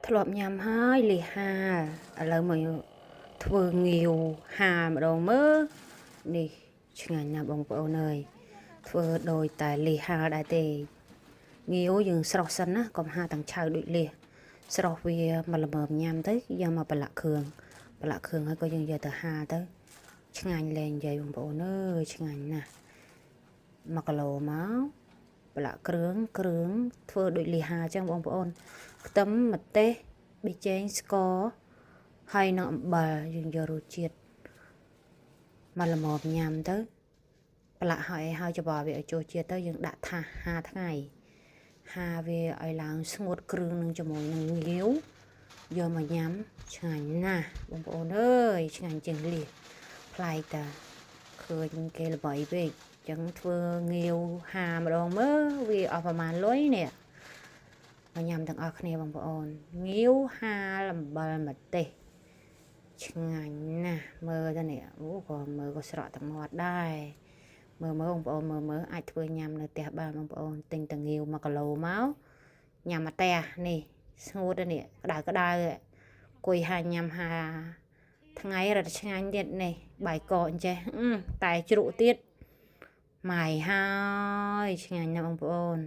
ធ្លាប់ញ៉ាំហើយលីហាឥឡូវមកធ្វើងាវហាម្ដងមើលនេះឆ្ងាញ់ណាស់បងប្អូនអើយធ្វើដោយតែលីហាដែរទេងាវយើងស្រស់សិនណាកុំហាទាំងឆៅដូចលីស្រស់វាមកល្មមញ៉ាំទៅយកមកប្រឡាក់គ្រឿងហើយក៏យើងយកទៅហាទៅឆ្ងាញ់លែងនិយាយបងប្អូនអើយឆ្ងាញ់ណាស់1គីឡូមកប្រឡាក់គ្រឿងធ្វើដូចលីហាអញ្ចឹងបងប្អូនខ្ទឹមម្ទេសប៊ីចេងស្ករហើយនឹងអំបិលយើងយករសជាតិមកល្មមញ៉ាំទៅប្រឡាក់ហើយច្បល់វាឲ្យចូលជាតិទៅយើងដាក់ថាស5ថ្ងៃហាវាឲ្យឡើងស្ងួតគ្រឿងនឹងជាមួយនឹងងាវយកមកញ៉ាំឆ្ងាញ់ណាស់បងប្អូនអើយឆ្ងាញ់ជាងលីប្លែកតាឃើញគេល្បីពេកចឹងធ្វើងាវហាម្ដងមើលវាអស់ប្រហែលលុយនេះមកញ៉ាំទាំងអស់គ្នាបងប្អូនងាវហាអំបិលម្ទេសឆ្ងាញ់ណាស់មើលទៅនេះអូក៏មើលក៏ស្រក់ទឹកមាត់ដែរមើលបងប្អូនមើលអាចធ្វើញ៉ាំនៅផ្ទះបានបងប្អូនទិញតាងាវ1គីឡូមកញ៉ាំមកផ្ទះនេះស្ងួតនេះក្តៅគួយហាញ៉ាំហាថ្ងៃរត់ឆ្ងាញ់ទៀតនេះបាយកកអញ្ចេះតែជ្រក់ទៀតម៉ៃហើយឆ្ងាញ់ណាស់បងប្អូន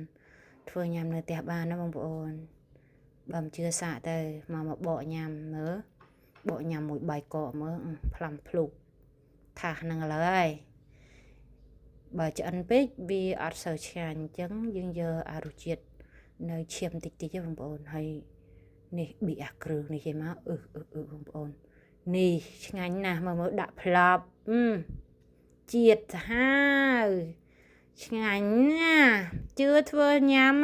ធ្វើញ៉ាំនៅផ្ទះបានណាបងប្អូនបើមិនជឿសាកទៅមកបកញ៉ាំមើលបកញ៉ាំមួយបាយកកមើលផ្លាំភ្លុកថាសហ្នឹងឥឡូវហើយបើឆ្អិនពេកវាអត់សូវឆ្ងាញ់អញ្ចឹងយើងយកអារសជាតិនៅឈាមតិចទេបងប្អូនហើយនេះប៊ីអាគ្រឿងនេះគេមកបងប្អូននេះឆ្ងាញ់ណាស់មើលដាក់ផ្លាប់ជាតិសាហាវឆ្ងាញ់ណាស់ជឿធ្វើញ៉ាំ